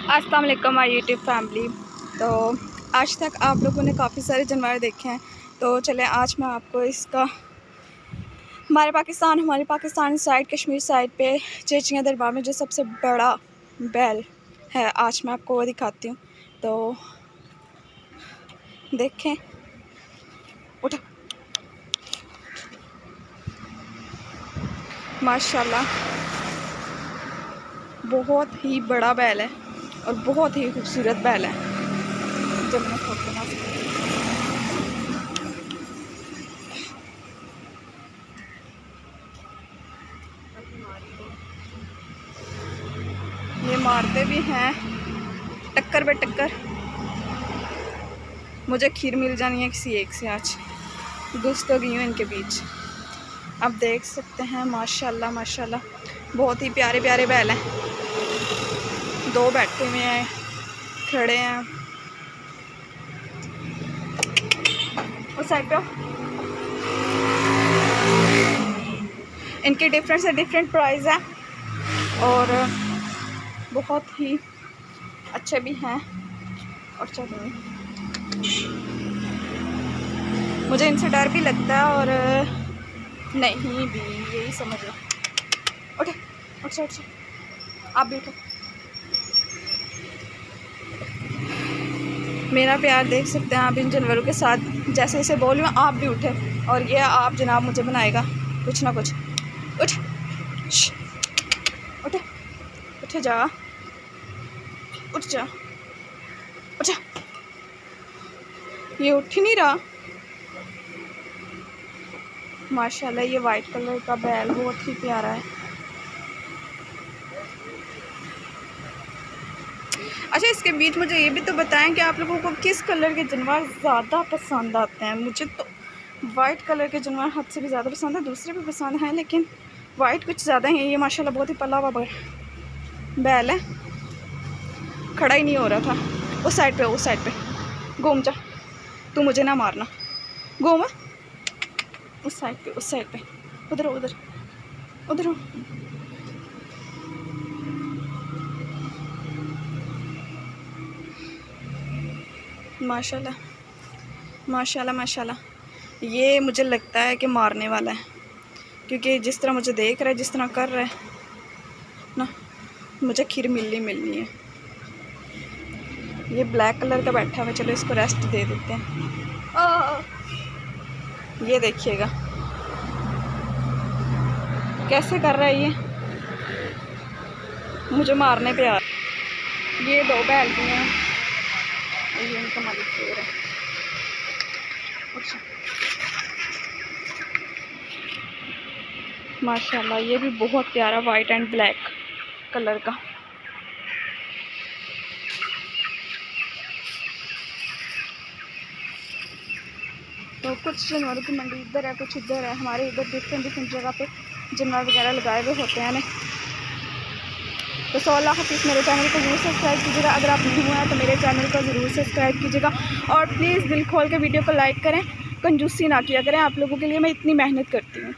अस्सलाम वालेकुम my YouTube family. तो आज तक आप लोगों ने काफ़ी सारे जानवर देखे हैं, तो चलें आज मैं आपको इसका हमारी पाकिस्तानी साइड कश्मीर साइड पे चेचिया दरबार में जो सबसे बड़ा बैल है, आज मैं आपको वो दिखाती हूँ। तो देखें, उठा, माशाल्लाह बहुत ही बड़ा बैल है और बहुत ही खूबसूरत बैल है। जब मैं ये मारते भी हैं टक्कर पे टक्कर। मुझे खीर मिल जानी है किसी एक से, आज घुस तो गई हूँ इनके बीच। आप देख सकते हैं माशाल्लाह माशाल्लाह बहुत ही प्यारे प्यारे बैल हैं। दो बैठे हुए हैं, खड़े हैं उस साइड पे। इनके डिफरेंट से डिफरेंट प्राइस है और बहुत ही अच्छे भी हैं। और चलो, मुझे इनसे डर भी लगता है और नहीं भी, यही समझ लो। उठे उठ उठ, आप भी उठो। मेरा प्यार देख सकते हैं आप इन जानवरों के साथ। जैसे जैसे बोल रही हूँ आप भी उठे, और ये आप जनाब मुझे बनाएगा कुछ ना कुछ। उठ उठ उठ जा, उठ जा, उठ जा। ये उठ ही नहीं रहा। माशाल्लाह ये वाइट कलर का बैल बहुत ही प्यारा है। अच्छा, इसके बीच मुझे ये भी तो बताएं कि आप लोगों को किस कलर के जानवर ज़्यादा पसंद आते हैं। मुझे तो वाइट कलर के जानवर हद से भी ज़्यादा पसंद है, दूसरे भी पसंद हैं लेकिन वाइट कुछ ज़्यादा ही है। ये माशाल्लाह बहुत ही पला हुआ बैल है, खड़ा ही नहीं हो रहा था। उस साइड पे घूम जा, तू मुझे ना मारना, घूम उस साइड पे, उधर हो। माशाल्लाह माशाल्लाह माशाल्लाह ये मुझे लगता है कि मारने वाला है, क्योंकि जिस तरह मुझे देख रहा है, जिस तरह कर रहा है ना, मुझे खीर मिलनी है। ये ब्लैक कलर का बैठा हुआ, चलो इसको रेस्ट दे देते हैं। ये देखिएगा कैसे कर रहा है, ये मुझे मारने पे आ। ये दो बैल भी हैं, ये इनका मालिक शेर है। माशाल्लाह ये भी बहुत प्यारा वाइट एंड ब्लैक कलर का। तो कुछ जानवरों की मंडी इधर है, कुछ इधर है। हमारे इधर डिफरेंट जगह पे जानवर वगैरह लगाए हुए होते हैं ना। तो 16 हाफिज़, मेरे चैनल को ज़रूर सब्सक्राइब कीजिएगा। अगर आप नहीं हुआ है तो मेरे चैनल को ज़रूर सब्सक्राइब कीजिएगा और प्लीज़ दिल खोल के वीडियो को लाइक करें, कंजूसी ना किया करें। आप लोगों के लिए मैं इतनी मेहनत करती हूँ।